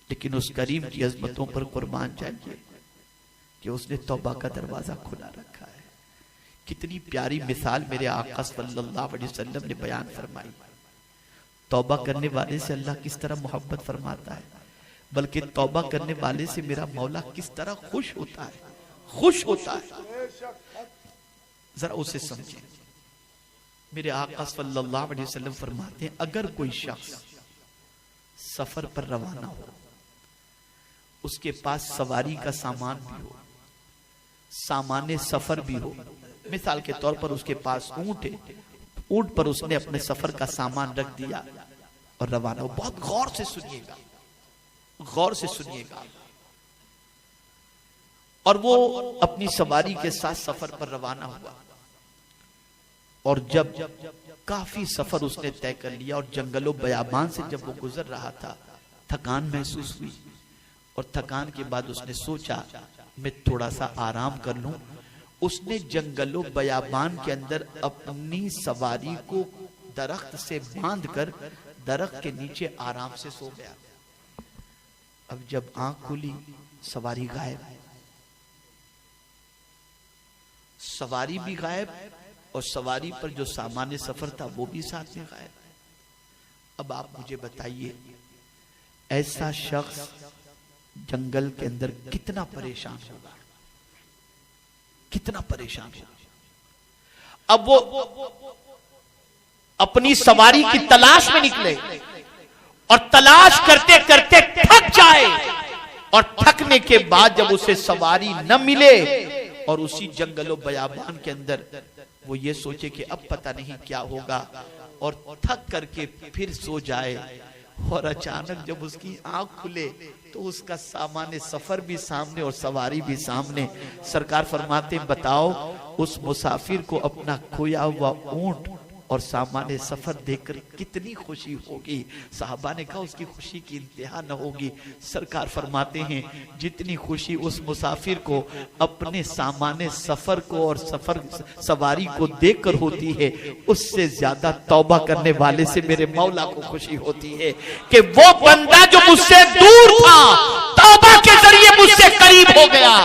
लेकिन उस करीम की अजमतों पर कुर्बान जाइए कि उसने तौबा का दरवाजा खुला रखा है। कितनी प्यारी मिसाल मेरे आका सल्लल्लाहु अलैहि वसल्लम ने बयान फरमाई। तौबा करने वाले से अल्लाह किस तरह मोहब्बत फरमाता है, बल्कि तौबा करने वाले से मेरा मौला किस तरह खुश होता है, खुश होता है। जरा उसे समझें। मेरे आका सल्लल्लाहु अलैहि वसल्लम फरमाते हैं, अगर कोई शख्स सफर पर रवाना हो, उसके पास सवारी का सामान भी हो, सामान्य सफर भी हो, मिसाल के तौर पर उसके पास ऊंट है, ऊंट पर उसने अपने सफर का सामान रख दिया और रवाना हो। बहुत गौर से सुनिएगा, गौर से सुनिएगा। और वो अपनी सवारी के साथ सफर पर रवाना हुआ और जब काफी सफर उसने तय कर लिया और जंगलों बयाबान से जब वो गुजर रहा था, थकान महसूस हुई और थकान के बाद उसने सोचा मैं थोड़ा सा आराम कर लूं। उसने जंगलों बयाबान के अंदर अपनी सवारी को दरख्त से बांधकर दरख्त के नीचे आराम से सो गया। अब जब आंख खुली, सवारी गायब, सवारी भी गायब और सवारी पर जो सामान्य सफर था वो भी साथ में गायब। अब आप मुझे बताइए, ऐसा शख्स जंगल के अंदर कितना परेशान होगा, कितना परेशान होगा। अब वो अपनी सवारी की तलाश में निकले और तलाश करते करते थक जाए और थकने के बाद जब उसे सवारी न मिले और उसी जंगलों बयाबान के अंदर वो ये सोचे कि अब पता नहीं क्या होगा और थक करके फिर सो जाए और अचानक जब उसकी आंख खुले तो उसका सामान्य सफर भी सामने और सवारी भी सामने। सरकार फरमाते बताओ उस मुसाफिर को अपना खोया हुआ ऊंट और सामान्य सफर देखकर कितनी खुशी होगी। साहबा ने कहा उसकी खुशी की इंतहा न होगी। सरकार फरमाते हैं जितनी खुशी उस मुसाफिर को अपने सामान्य सफर को और सवारी को देखकर होती है, उससे ज्यादा तौबा करने वाले से मेरे मौला को खुशी होती है कि वो बंदा जो मुझसे दूर था तौबा के जरिए मुझसे करीब हो गया।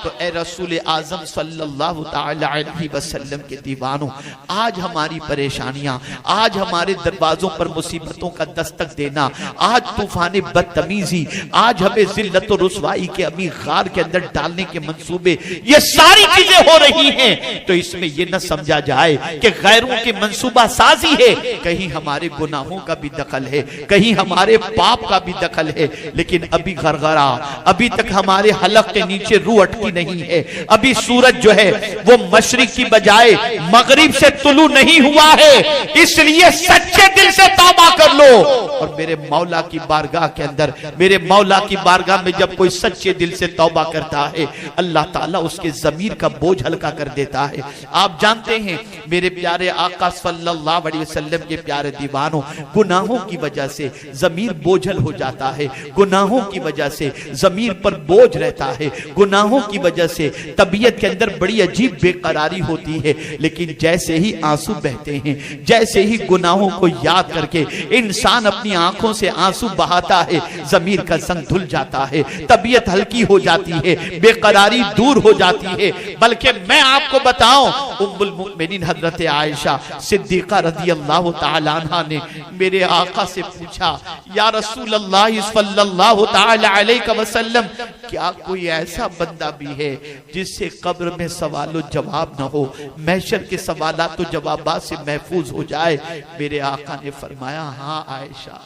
तो ए रसूल आजम सल्लल्लाहु ताला अलैहि वसल्लम के दीवानों, आज हमारी परेशानियां, आज हमारे दरवाजों पर मुसीबतों का दस्तक देना, आज तूफान बदतमीजी, आज हमें जिल्लत और रुसवाई के अमी गार के अंदर डालने के मंसूबे, ये सारी चीजें हो रही हैं। तो इसमें यह न समझा जाए कि गैरों की मंसूबा साजी है, कहीं हमारे गुनाहों का भी दखल है, कहीं हमारे पाप का भी दखल है। लेकिन अभी गरगरा, अभी तक हमारे हलक के नीचे रूह अटकी नहीं है। अभी सूरज जो है वो मशरिक की बजाय मगरिब से तुलू नहीं हुआ है। इसलिए सच्चे दिल से तौबा कर लो और मेरे मौला की बारगाह के अंदर, मेरे मौला की बारगाह में जब कोई सच्चे दिल से तौबा करता है, अल्लाह ताला उसके ज़मीर का बोझ हल्का कर देता है। आप जानते हैं मेरे प्यारे आका सल्लल्लाहु अलैहि वसल्लम के प्यारे दीवानों, गुनाहों की वजह से ज़मीर बोझल हो जाता है, गुनाहों की वजह से ज़मीर पर बोझ रहता है, गुनाहों की वजह से तबीयत के अंदर बड़ी अजीब बेकरारी होती है। लेकिन जैसे ही आंसू बहते हैं, जैसे ही गुनाहों को याद करके इंसान अपनी आंखों से आंसू बहाता है, ज़मीर का संग धुल जाता है, तबीयत हल्की हो जाती है, बेकरारी दूर हो जाती है। बल्कि मैं आपको बताऊं, उम्मुल मुमिनीन हजरत आयशा सिद्दीका रज़ियल्लाहु ताला अन्हा ने मेरे आका से पूछा, या रसूल अल्लाह सल्लल्लाहु ताला अलैहि वसल्लम, क्या कोई ऐसा बंदा भी है जिससे कब्र में सवाल जवाब न हो, महशर के सवालात तो जवाबात से महफूज हो जाए? मेरे आका ने फरमाया, हाँ आयशा,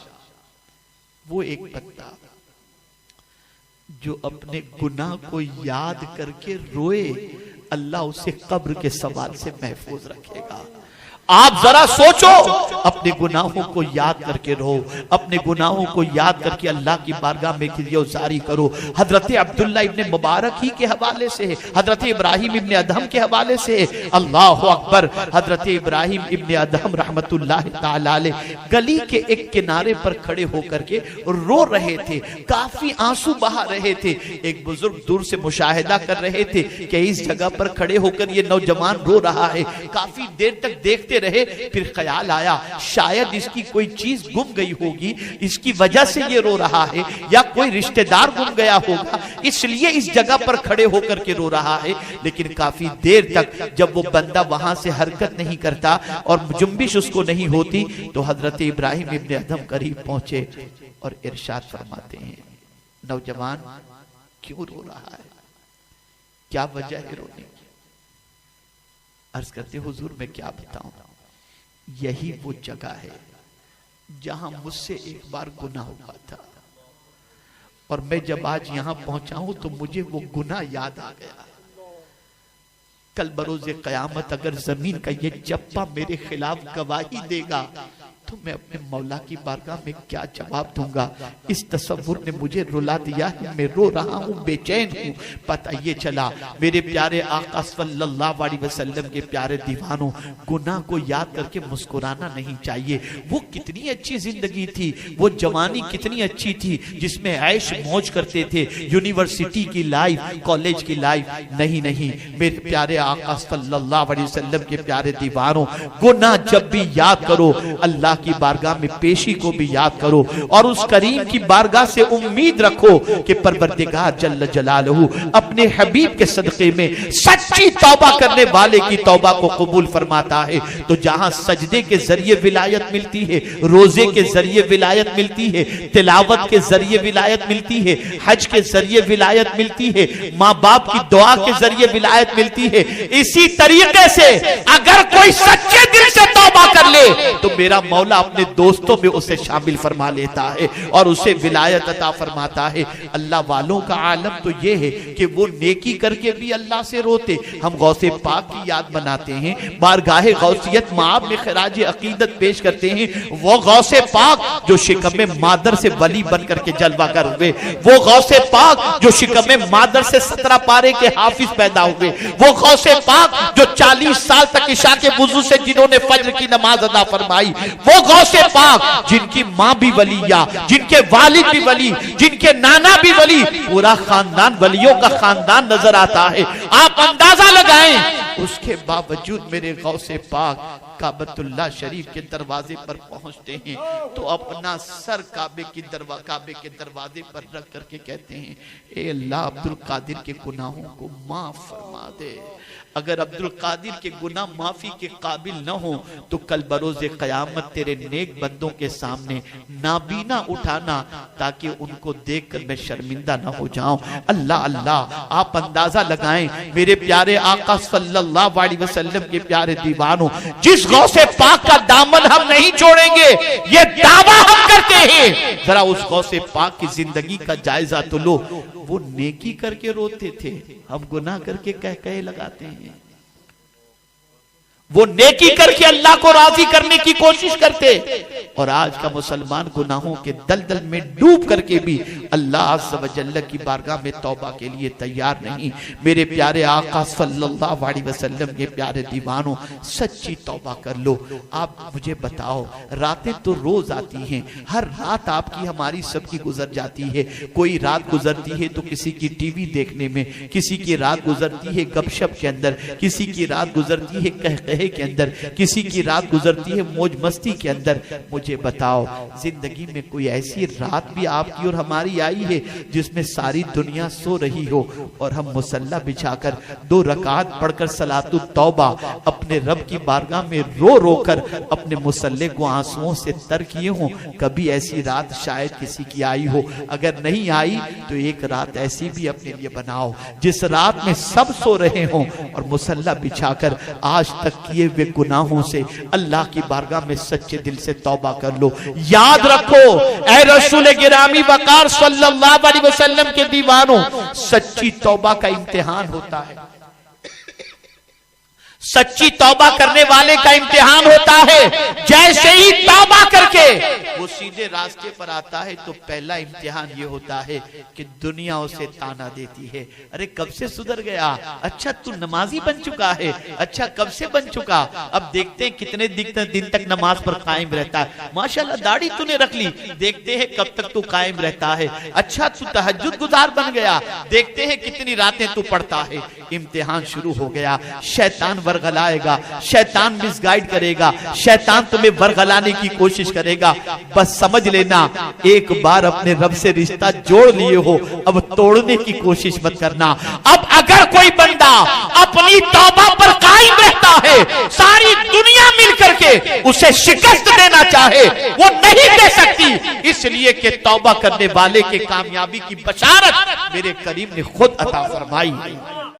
वो एक बंदा जो अपने गुनाह को याद करके रोए, अल्लाह उसे कब्र के सवाल से महफूज रखेगा। आप जरा सोचो, अपने गुनाहों को याद करके रहो, अपने गुनाहों को याद करके अल्लाह की बारगाह में गिरफ्तारी करो। हजरत अब्दुल्ला इब्ने मुबारक ही के हवाले से, हजरत इब्राहिम इब्ने अदहम के हवाले से, अल्लाह अकबर, हजरत इब्राहिम इब्ने अदहम रहमतुल्लाह ताला अलैह गली के एक किनारे पर खड़े होकर के रो रहे थे, काफी आंसू बहा रहे थे। एक बुजुर्ग दूर से मुशाहिदा कर रहे थे कि इस जगह पर खड़े होकर ये नौजवान रो रहा है। काफी देर तक देखते देखते रहे। फिर ख्याल आया शायद इसकी कोई चीज गुम गई होगी, इसकी वजह से ये रो रहा है, या कोई रिश्तेदार गुम गया होगा इसलिए इस जगह पर खड़े होकर के रो रहा है। लेकिन काफी देर तक जब वो बंदा वहां से हरकत नहीं करता और जुम्बिश उसको नहीं होती, तो हजरत इब्राहिम इब्ने अदहम करीब पहुंचे और इरशाद फरमाते हैं, नौजवान क्यों रो रहा है, क्या वजह है रोने की? अर्ज करते हुजूर मैं क्या बताऊं, यही वो जगह है जहां मुझसे एक बार गुनाह हुआ था, और मैं जब आज यहां पहुंचा हूं तो मुझे वो गुनाह याद आ गया। कल बरोज़े क़यामत अगर जमीन का ये चप्पा मेरे खिलाफ गवाही देगा तो मैं अपने मौला की बारगाह में क्या जवाब दूंगा। इस तसव्वुर ने मुझे रुला दिया है, मैं रो रहा हूँ, बेचैन हूँ। पता ये चला मेरे प्यारे आका सल्लल्लाहु अलैहि वसल्लम के प्यारे दीवानों, गुनाह को याद करके मुस्कुराना नहीं चाहिए। वो कितनी अच्छी जिंदगी थी, वो जवानी कितनी अच्छी थी जिसमें ऐश मौज करते थे, यूनिवर्सिटी की लाइफ, कॉलेज की लाइफ। नहीं नहीं, मेरे प्यारे आका सल्लल्लाहु अलैहि वसल्लम के प्यारे दीवानों, गुनाह जब भी याद करो अल्लाह की बारगाह में पेशी को भी याद करो और उस करीम की बारगाह से उम्मीद रखो कि परवरदिगार जल्ल जलालहू अपने हबीब के सदक़े में सच्ची तौबा करने वाले की तौबा को कबूल फरमाता है। तो जहां सजदे के जरिए विलायत मिलती है, रोजे के जरिए विलायत मिलती है, तिलावत के जरिए विलायत मिलती है, हज के जरिए विलायत मिलती है, माँ बाप की दुआ के जरिए विलायत मिलती है, इसी तरीके से अगर कोई सच्चे दिल से तौबा कर ले तो मेरा मौला अपने दोस्तों में उसे शामिल फरमा लेता है और उसे विलायत अता फरमाता है। अल्लाह वालों का आलम तो ये है कि वो नेकी करके भी अल्लाह से रोते। हम गौसे पाक की याद बनाते हैं, बारगाहे गौसियत माब में खराज अकीदत पेश करते हैं। वो गौसे पाक जो शिकम मादर से वली बन करके जलवा कर हुए, वो गौसे पाक जो शिकम मादर से 17 पारे के हाफिज पैदा हुए, वो गौसे पाक जो 40 साल तक इशा के वुजू से जिन्होंने फज्र की नमाज अदा फरमाई, वो गौसे पाक जिनकी माँ भी वलिया, जिनके वालिद भी वली, जिनके नाना भी वली, पूरा खानदान वलियों का खानदान नजर आता है। आप अंदाजा लगाएं, उसके बावजूद मेरे गौसे पाक काबतुल्लाह शरीफ के दरवाजे पर पहुंचते हैं तो अपना सर काबे के दरवाजे पर रख करके कहते हैं, ए अल्लाह अब्दुल कादिर के गुनाहों को माफ फरमा दे। अगर अब्दुल कादिर के गुनाह माफी के काबिल न हो तो कल बरोज़े क़यामत तेरे नेक बंदों के सामने नाबीना उठाना ताकि उनको देखकर मैं शर्मिंदा न हो जाऊं। अल्लाह अल्लाह, आप अंदाजा लगाएं मेरे प्यारे आका सल्लल्लाहु अलैहि वसल्लम के प्यारे दीवानों, जिस गौसे पाक का दामन हम नहीं छोड़ेंगे ये दावा हम करते हैं। जरा उस गौसे पाक की जिंदगी का जायजा तो लो। वो नेकी करके रोते थे, हम गुनाह करके कह लगाते हैं। वो नेकी करके अल्लाह को राजी करने की कोशिश करते, और आज का मुसलमान गुनाहों के दलदल में डूब करके भी अल्लाह अज़्ज़ व जल्ल की बारगाह में तौबा के लिए तैयार नहीं। मेरे प्यारे आका सल्लल्लाहु अलैहि वसल्लम के प्यारे दीवानों, सच्ची तौबा कर लो। आप मुझे बताओ, रातें तो रोज आती हैं, हर रात आपकी हमारी सबकी गुजर जाती है। कोई रात गुजरती है तो किसी की टीवी देखने में, किसी की रात गुजरती है गपशप के अंदर, किसी की रात गुजरती है कहकहे के अंदर, किसी की रात गुजरती है मौज मस्ती के अंदर। मुझे बताओ, जिंदगी में कोई ऐसी रात भी आपकी और हमारी आई है जिसमें सारी दुनिया सो रही हो और हम मुसल्ला बिछाकर 2 रकात पढ़कर सलातुत तौबा अपने रब की बारगाह में रो रो कर अपने मुसल्ले को आंसुओं से तर किए हों? कभी ऐसी रात शायद किसी की आई हो। अगर नहीं आई तो एक रात ऐसी भी अपने लिए बनाओ जिस रात में सब सो रहे हों और मुसल्ला बिछाकर आज तक किए हुए गुनाहों से अल्लाह की बारगाह में सच्चे दिल से तौबा कर लो। याद रखो ऐ रसूल गिरामी वकार सल्लल्लाहु अलैहि वसल्लम के दीवानों, सच्ची तौबा का इम्तिहान होता है। सच्ची तौबा करने वाले का इम्तिहान होता है। जैसे ही तौबा करके वो सीधे रास्ते पर आता है तो पहला इम्तिहान ये होता है कि दुनिया उसे ताना देती है, अरे कब से सुधर गया, अच्छा तू नमाजी बन चुका है, अच्छा कब से बन चुका, अब देखते हैं कितने दिन तक नमाज पर कायम रहता है, माशाल्लाह दाढ़ी तूने रख ली, देखते हैं कब तक तू कायम रहता है, अच्छा तू तहज्जुद गुजार बन गया, देखते हैं कितनी रातें तू पढ़ता है। इम्तिहान शुरू हो गया। शैतान वर्ग वर्गलाएगा, शैतान मिसगाइड करेगा, शैतान तुम्हें वर्गलाने की कोशिश करेगा। बस समझ लेना, एक बार अपने रब से रिश्ता जोड़ लिए हो, अब तोड़ने की कोशिश मत करना। अब अगर कोई बंदा अपनी तौबा पर कायम रहता है, सारी दुनिया मिलकर के उसे शिकस्त देना चाहे, वो नहीं दे सकती, इसलिए कि तौबा करने वाले के कामयाबी की बशारत मेरे करीम ने खुद अता फरमाई।